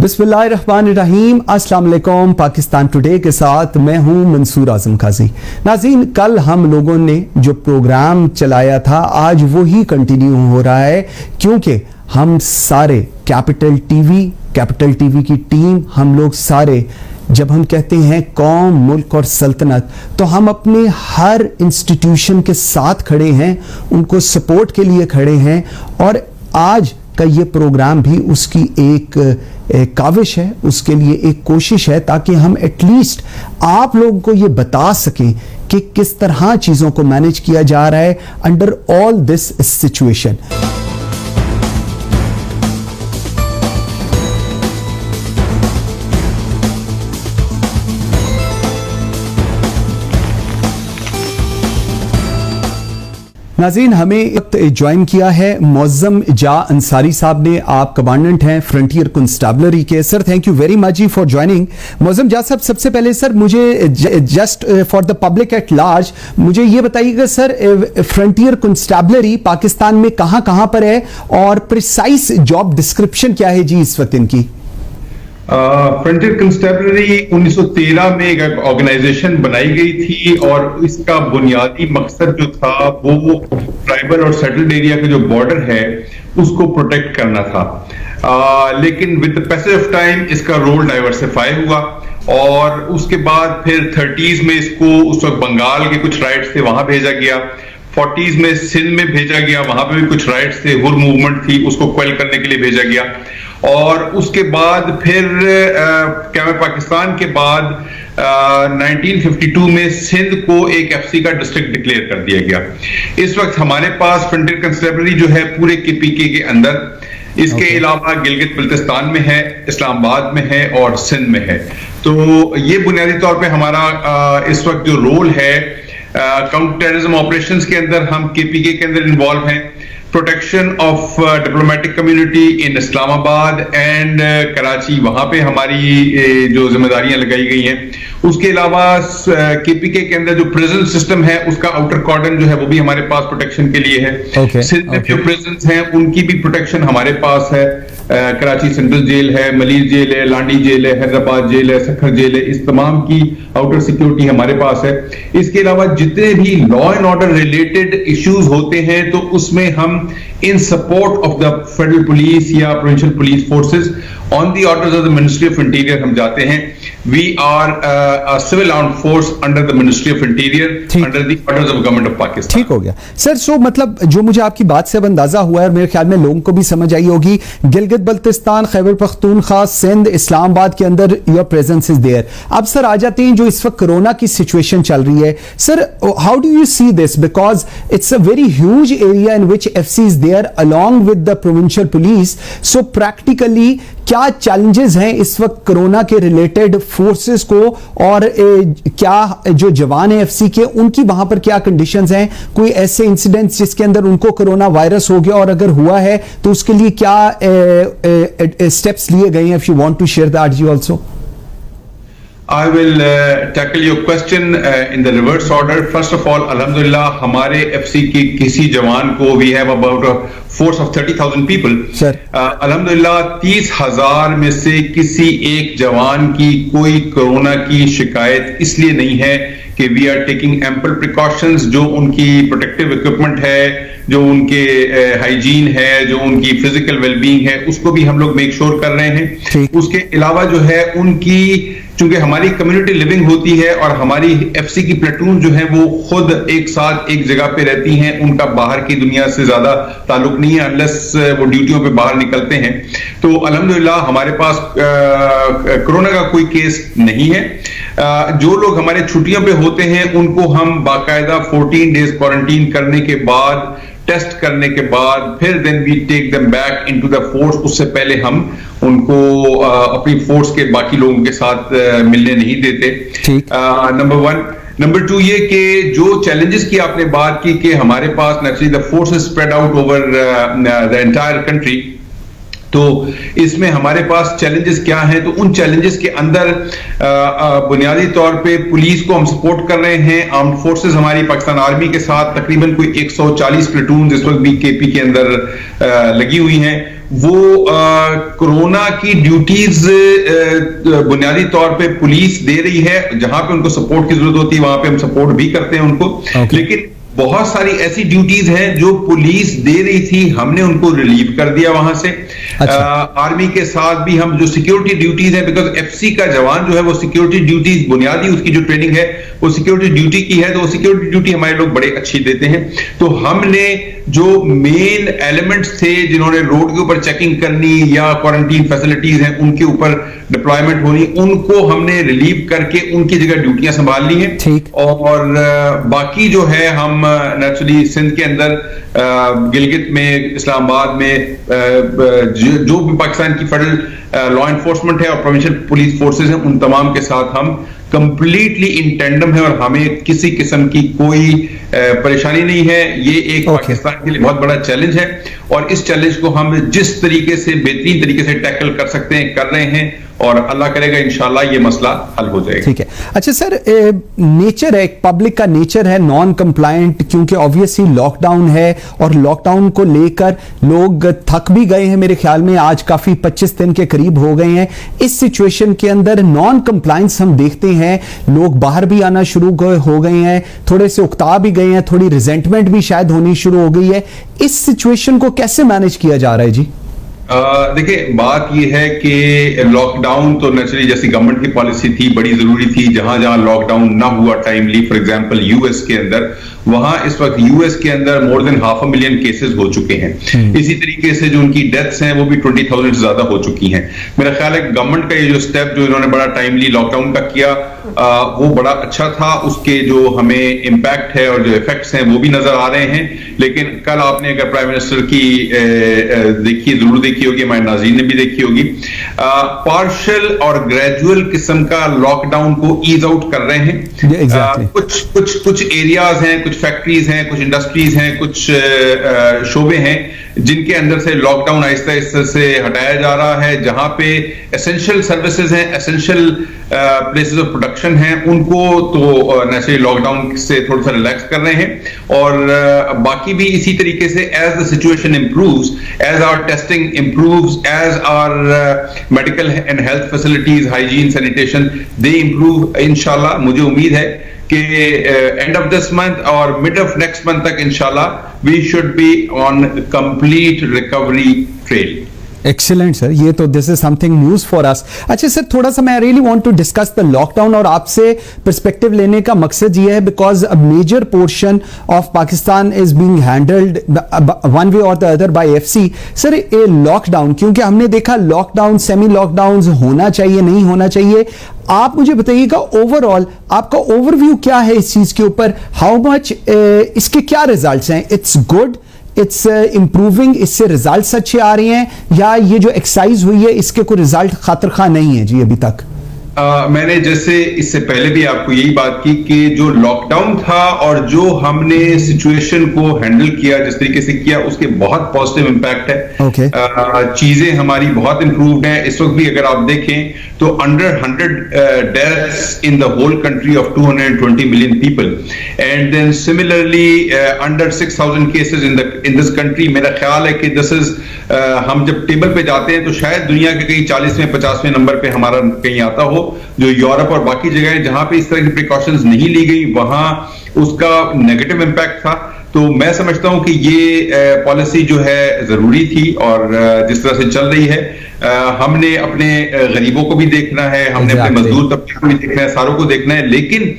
बिस्मिल्लाहिर्रहमानिर्रहीम। अस्सलाम वालेकुम। पाकिस्तान टुडे के साथ मैं हूं मंसूर आजम काजी। नाज़रीन, कल हम लोगों ने जो प्रोग्राम चलाया था आज वही कंटिन्यू हो रहा है, क्योंकि हम सारे कैपिटल टीवी की टीम, हम लोग सारे जब हम कहते हैं कौम, मुल्क और सल्तनत, तो हम अपने हर इंस्टीट्यूशन के साथ खड़े हैं, उनको सपोर्ट के लिए खड़े हैं। और आज का ये प्रोग्राम भी उसकी एक काविश है, उसके लिए एक कोशिश है, ताकि हम एटलीस्ट आप लोगों को ये बता सकें कि किस तरह चीज़ों को मैनेज किया जा रहा है अंडर ऑल दिस सिचुएशन। नाज़रीन, हमें ज्वाइन किया है मौज़म जा अंसारी साहब ने। आप कमांडेंट हैं फ्रंटियर कंस्टेबलरी के। Sir, thank you very much ji for joining. Moazzam Jah साहब, सबसे पहले सर मुझे just for the public at large मुझे ये बताइएगा सर, फ्रंटियर कंस्टेबलरी पाकिस्तान में कहां कहां पर है और प्रिसाइज जॉब डिस्क्रिप्शन क्या है जी इस वक्त इनकी? फ्रंटियर कंस्टेबलरी 1913 में एक ऑर्गेनाइजेशन बनाई गई थी और इसका बुनियादी मकसद जो था वो ट्राइबल और सेटल्ड एरिया का जो बॉर्डर है उसको प्रोटेक्ट करना था। लेकिन with the passage of time इसका रोल डाइवर्सिफाई हुआ और उसके बाद फिर 30s में इसको उस वक्त बंगाल के कुछ राइट्स थे वहां भेजा गया। 40s में सिंध में भेजा गया, वहां पे भी कुछ राइट्स थे, हुर मूवमेंट थी, उसको क्वेल करने के लिए भेजा गया। और उसके बाद फिर पाकिस्तान के बाद 1952 में सिंध को एक एफसी का डिस्ट्रिक्ट डिक्लेयर कर दिया गया। इस वक्त हमारे पास फ्रंटियर कंस्टेबलरी जो है पूरे केपीके के अंदर, इसके अलावा गिलगित बल्तिस्तान में है, इस्लामाबाद में है और सिंध में है। तो ये बुनियादी तौर पे हमारा इस वक्त जो रोल है काउंटर टेररिज्म ऑपरेशंस के अंदर, हम केपीके के अंदर इन्वॉल्व हैं। Protection of diplomatic community in Islamabad and Karachi, वहां पे हमारी जो जिम्मेदारियां लगाई गई हैं। उसके अलावा केपीके के अंदर जो प्रिजन सिस्टम है उसका आउटर कॉर्डन जो है वो भी हमारे पास प्रोटेक्शन के लिए है। सिंध में जो प्रिजन्स हैं उनकी भी प्रोटेक्शन हमारे पास है। कराची सेंट्रल जेल है, मलीर जेल है, लांडी जेल है, हैदराबाद जेल है, सखर जेल है, इस तमाम की आउटर सिक्योरिटी हमारे पास है। इसके अलावा जितने भी law and order related issues होते हैं तो उसमें हम in support of the federal police या provincial police forces on the orders of the ministry of interior हम जाते हैं। We are a civil armed force under the ministry of interior, under the orders of government of Pakistan. ठीक हो गया sir. सो मतलब जो मुझे आपकी बात से अब अंदाजा हुआ है और मेरे ख्याल में लोगों को भी समझ आई होगी, गिलगित बल्तिस्तान, खैबर पख्तूनख्वा, सिंध, इस्लामाबाद के अंदर योर प्रेजेंस इज देयर। अब सर आ जाते हैं जो इस वक्त कोरोना की सिचुएशन चल रही है। Sir, how do you see this, because it's a very huge area in which FC is there along with the provincial police. So practically क्या चैलेंजेस हैं इस वक्त कोरोना के रिलेटेड फोर्सेस को, और क्या जो जवान है एफसी के उनकी वहां पर क्या कंडीशंस हैं? कोई ऐसे इंसिडेंट्स जिसके अंदर उनको कोरोना वायरस हो गया, और अगर हुआ है तो उसके लिए क्या स्टेप्स लिए गए हैं? If you want to share that ji also. I will tackle your question in the reverse order. First of all, alhamdulillah, हमारे FC की किसी जवान को we have about a force of 30,000 people. Sir. alhamdulillah 30,000 में से किसी एक जवान की कोई कोरोना की शिकायत इसलिए नहीं है कि we are taking ample precautions। जो उनकी प्रोटेक्टिव इक्विपमेंट है, जो उनके हाइजीन है, जो उनकी फिजिकल वेलबींग है, उसको भी हम लोग मेक श्योर कर रहे हैं। उसके अलावा जो है उनकी, चूंकि हमारी कम्युनिटी लिविंग होती है और हमारी एफसी की प्लेटून जो है वो खुद एक साथ एक जगह पे रहती हैं, उनका बाहर की दुनिया से ज्यादा ताल्लुक नहीं है अनलेस वो ड्यूटियों पे बाहर निकलते हैं। तो अल्हम्दुलिल्लाह हमारे पास कोरोना का कोई केस नहीं है। जो लोग हमारे छुट्टियों पे होते हैं उनको हम बाकायदा 14 डेज क्वारंटीन करने के बाद, टेस्ट करने के बाद फिर then we take them back into the force. उससे पहले हम उनको अपनी फोर्स के बाकी लोगों के साथ मिलने नहीं देते। नंबर 1। नंबर 2 ये कि जो चैलेंजेस की आपने बात की कि हमारे पास naturally the force is spread out over the entire country. तो इसमें हमारे पास चैलेंजेस क्या हैं, तो उन चैलेंजेस के अंदर बुनियादी तौर पे पुलिस को हम सपोर्ट कर रहे हैं। आर्म्ड फोर्सेस हमारी पाकिस्तान आर्मी के साथ तकरीबन कोई 140 प्लेटून इस वक्त भी केपी के अंदर लगी हुई हैं। वो कोरोना की ड्यूटीज बुनियादी तौर पे पुलिस दे रही है, जहां पे उनको सपोर्ट की जरूरत होती है वहां पे हम सपोर्ट भी करते हैं उनको। लेकिन बहुत सारी ऐसी ड्यूटीज हैं जो पुलिस दे रही थी, हमने उनको रिलीव कर दिया वहां से। अच्छा। आर्मी के साथ भी हम जो सिक्योरिटी ड्यूटीज है, बिकॉज एफसी का जवान जो है वो सिक्योरिटी ड्यूटीज बुनियादी उसकी जो ट्रेनिंग है वो सिक्योरिटी ड्यूटी की है, तो वो सिक्योरिटी ड्यूटी हमारे लोग बड़े अच्छी देते हैं। तो हमने जो मेन एलिमेंट्स थे जिन्होंने रोड के ऊपर चेकिंग करनी या क्वारंटीन फैसिलिटीज हैं उनके ऊपर डिप्लॉयमेंट होनी, उनको हमने रिलीव करके उनकी जगह ड्यूटियां संभाल ली हैं। और बाकी जो है हम नेचुरली सिंध के अंदर गिलगित में, इस्लामाबाद में जो भी पाकिस्तान की फेडरल लॉ एनफोर्समेंट है और प्रोविंशियल पुलिस फोर्सेस हैं, उन तमाम के साथ हम कंप्लीटली इन टेंडम है और हमें किसी किस्म की कोई परेशानी नहीं है। ये एक पाकिस्तान के लिए बहुत बड़ा चैलेंज है और इस चैलेंज को हम जिस तरीके से बेहतरीन तरीके से टैकल कर सकते हैं कर रहे हैं और अल्लाह करेगा इंशाल्लाह ये मसला हल हो जाएगा। ठीक है। अच्छा सर, नेचर है, पब्लिक का नेचर है नॉन कंप्लायंट, क्योंकि ऑब्वियसली लॉकडाउन है और लॉकडाउन को लेकर लोग थक भी गए हैं मेरे ख्याल में, आज काफी 25 दिन के करीब हो गए हैं। इस सिचुएशन के अंदर नॉन कंप्लायंस हम देखते हैं, लोग बाहर भी आना शुरू हो गए हैं, थोड़े से उकता भी गए हैं, थोड़ी रिजेंटमेंट भी शायद होनी शुरू हो गई है। इस सिचुएशन को कैसे मैनेज किया जा रहा है जी? देखिए, बात यह है कि लॉकडाउन तो नेचुरली जैसी गवर्नमेंट की पॉलिसी थी बड़ी जरूरी थी। जहां जहां लॉकडाउन ना हुआ टाइमली, फॉर एग्जांपल यूएस के अंदर, वहां इस वक्त यूएस के अंदर मोर देन 500,000 केसेस हो चुके हैं। इसी तरीके से जो उनकी डेथ्स हैं वो भी 20,000 से ज्यादा हो चुकी हैं। मेरा ख्याल है गवर्नमेंट का ये जो स्टेप जो इन्होंने बड़ा टाइमली लॉकडाउन का किया वो बड़ा अच्छा था। उसके जो हमें इम्पैक्ट है और जो इफेक्ट्स हैं वो भी नजर आ रहे हैं। लेकिन कल आपने अगर प्राइम मिनिस्टर की देखी, जरूर देखी होगी, हमारे नाज़रीन ने भी देखी होगी, पार्शियल और ग्रेजुअल किस्म का लॉकडाउन को ईज आउट कर रहे हैं। कुछ एरियाज हैं, कुछ फैक्ट्रीज हैं, कुछ इंडस्ट्रीज हैं, कुछ शोबे हैं जिनके अंदर से लॉकडाउन आहिस्ता आहिस्ता से हटाया जा रहा है। जहां पे एसेंशियल सर्विसेज हैं, एसेंशियल प्लेसेस ऑफ प्रोडक्शन हैं, उनको तो नेचुरली लॉकडाउन से थोड़ा सा रिलैक्स कर रहे हैं। और बाकी भी इसी तरीके से as the situation improves, as our testing improves, as our medical and health facilities, hygiene, sanitation, they improve, इंशाल्लाह मुझे उम्मीद है कि एंड ऑफ दिस मंथ और मिड ऑफ नेक्स्ट मंथ तक इंशाल्लाह we should be on complete recovery trail. Excellent sir, ये तो this is something news for us. अच्छा सर, थोड़ा सा मैं really want to discuss the lockdown और आपसे पर्सपेक्टिव लेने का मकसद ये है because a major portion of Pakistan is being handled one way और the other by FC. Sir, a lockdown, क्योंकि हमने देखा लॉकडाउन, सेमी लॉकडाउन होना चाहिए नहीं होना चाहिए, आप मुझे बताइएगा ओवरऑल आपका ओवरव्यू क्या है इस चीज के ऊपर? हाउ मच इसके क्या रिजल्ट्स हैं? इट्स गुड, इट्स इंप्रूविंग, इससे रिजल्ट्स अच्छे आ रहे हैं, या ये जो एक्सरसाइज हुई है इसके कोई रिजल्ट खातिर खा नहीं है जी अभी तक? मैंने जैसे इससे पहले भी आपको यही बात की कि जो लॉकडाउन था और जो हमने सिचुएशन को हैंडल किया, जिस तरीके से किया, उसके बहुत पॉजिटिव इंपैक्ट है। चीजें हमारी बहुत इंप्रूव्ड हैं। इस वक्त भी अगर आप देखें तो under 100 deaths in the whole country of 220 million people, and then similarly under 6,000 cases in this country. मेरा ख्याल है कि दिस इज, हम जब टेबल पे जाते हैं तो शायद दुनिया के कहीं 40वें 50वें नंबर पे हमारा कहीं आता हो। जो यूरोप और बाकी जगह जहां पे इस तरह की प्रिकॉशंस नहीं ली गई वहां उसका नेगेटिव इंपैक्ट था। तो मैं समझता हूं कि ये पॉलिसी जो है जरूरी थी और जिस तरह से चल रही है, हमने अपने गरीबों को भी देखना है, हमने अपने मजदूर तबके को भी देखना है, सारों को देखना है, लेकिन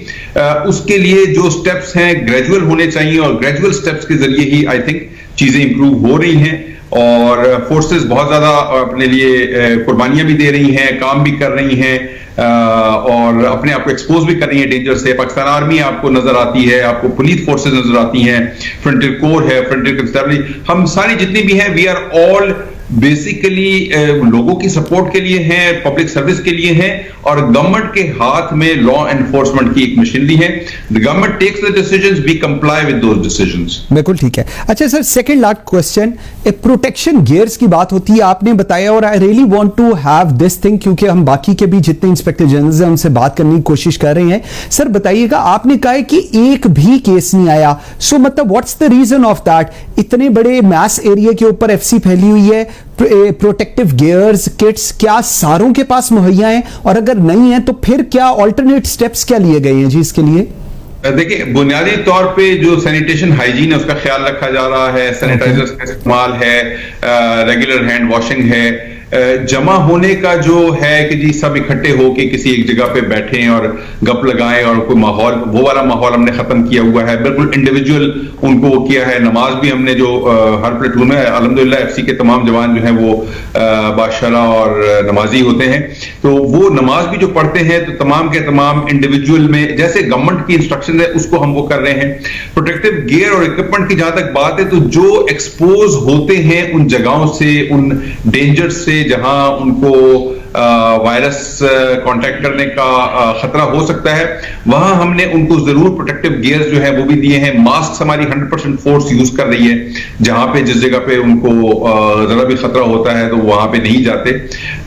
उसके लिए जो स्टेप्स हैं ग्रेजुअल होने चाहिए और ग्रेजुअल स्टेप्स के जरिए ही आई थिंक चीजें इंप्रूव हो रही हैं। और फोर्सेस बहुत ज्यादा अपने लिए कुर्बानियां भी दे रही हैं, काम भी कर रही हैं और अपने आप को एक्सपोज भी कर रही है डेंजर से। पाकिस्तान आर्मी आपको नजर आती है, आपको पुलिस फोर्सेस नजर आती हैं, फ्रंटियर कोर है, फ्रंटियर कंस्टेबलरी, हम सारी जितनी भी हैं, वी आर ऑल बेसिकली लोगों की सपोर्ट के लिए हैं, पब्लिक सर्विस के लिए हैं, और गवर्नमेंट के हाथ में लॉ एनफोर्समेंट की एक मशीनरी है। The government takes the decisions, we comply with those decisions. बिल्कुल ठीक है। अच्छा sir, second last question, protection gears की बात होती है, आपने बताया, और I really want to have this thing, क्योंकि हम बाकी के भी जितने इंस्पेक्टर जनरल हैं उनसे बात करने की कोशिश कर रहे हैं। सर बताइएगा, आपने कहा है कि एक भी केस नहीं आया, सो मतलब what's the reason of that? इतने बड़े मैस एरिया के ऊपर एफसी फैली हुई है, प्रोटेक्टिव गियर्स, किट्स क्या सारों के पास मुहैया हैं? और अगर नहीं है तो फिर क्या ऑल्टरनेट स्टेप्स क्या लिए गए हैं जी इसके लिए? देखिए, बुनियादी तौर पे जो सैनिटेशन हाइजीन है उसका ख्याल रखा जा रहा है, सैनिटाइजर्स का इस्तेमाल है, रेगुलर हैंड वॉशिंग है, जमा होने का जो है कि जी सब इकट्ठे होके किसी एक जगह पे बैठें और गप लगाएं और कोई माहौल, वो वाला माहौल हमने खत्म किया हुआ है। बिल्कुल इंडिविजुअल उनको वो किया है। नमाज भी हमने जो हर प्लेटून में अल्हम्दुलिल्लाह एफसी के तमाम जवान जो हैं वो बाशरा और नमाजी होते हैं, तो वो नमाज भी जो पढ़ते हैं तो तमाम के तमाम इंडिविजुअल में जैसे गवर्नमेंट की इंस्ट्रक्शन है उसको हम वो कर रहे हैं। प्रोटेक्टिव गियर और इक्विपमेंट की जहां तक बात है, तो जो एक्सपोज होते हैं उन जगहों से, उन डेंजर से जहां उनको वायरस कांटेक्ट करने का खतरा हो सकता है, वहां हमने उनको जरूर प्रोटेक्टिव गियर्स जो है वो भी दिए हैं। मास्क हमारी 100% फोर्स यूज कर रही है, जहां पे जिस जगह पे उनको जरा भी खतरा होता है तो वहां पे नहीं जाते।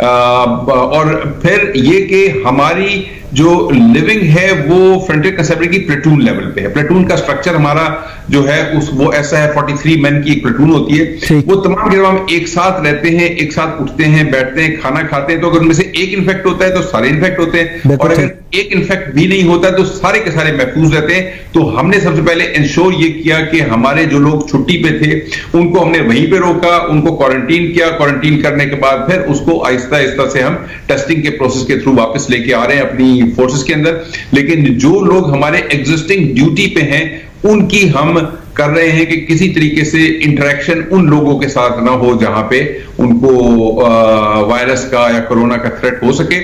और फिर ये कि हमारी जो लिविंग है वो फ्रंटियर कंसेप्ट की प्लेटून लेवल पे है। प्लेटून का स्ट्रक्चर हमारा जो है वो ऐसा है, 43 मैन की एक प्लेटून होती है, वो तमाम के तमाम एक साथ रहते हैं, एक साथ उठते हैं, बैठते हैं, खाना खाते हैं। तो अगर उनमें से एक इन्फेक्ट होता है तो सारे इन्फेक्ट होते हैं, और अगर एक इन्फेक्ट भी नहीं होता तो सारे के सारे महफूज रहते हैं। तो हमने सबसे पहले इंश्योर ये किया कि हमारे जो लोग छुट्टी पे थे उनको हमने वहीं पे रोका, उनको क्वारंटीन किया। क्वारंटीन करने के बाद फिर उसको आहिस्ता आहिस्ता से हम टेस्टिंग के प्रोसेस के थ्रू वापस लेके आ रहे हैं अपनी फोर्सेस के अंदर। लेकिन जो लोग हमारे एग्जिस्टिंग ड्यूटी पे हैं उनकी हम कर रहे हैं कि किसी तरीके से इंटरेक्शन उन लोगों के साथ ना हो जहां पे उनको वायरस का या कोरोना का थ्रेट हो सके।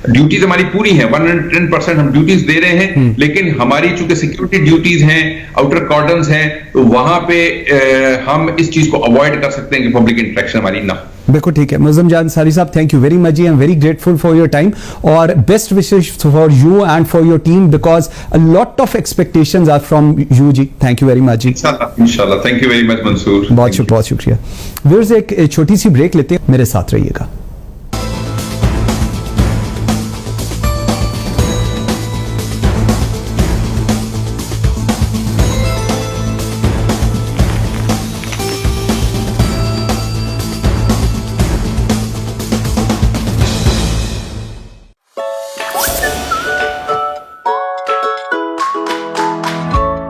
ड्यूटीज हमारी पूरी हैं, 110% हम ड्यूटीज दे रहे हैं, लेकिन हमारी चूंकि सिक्योरिटी ड्यूटीज हैं, आउटर कॉर्डन्स हैं, तो वहां पे हम इस चीज को अवॉइड कर सकते हैं कि पब्लिक इंटरेक्शन हमारी ना हो। बिल्कुल ठीक है। मुअज़्ज़म जान अंसारी साहब, thank you very much ji, I am very grateful for your time, और best wishes for you and for your team, because a lot of expectations are from you ji. Thank you very much ji. इंशाल्लाह। Thank you very much Mansoor. बहुत शुक्रिया। Viewers, एक छोटी सी break लेते हैं, मेरे साथ रहिएगा।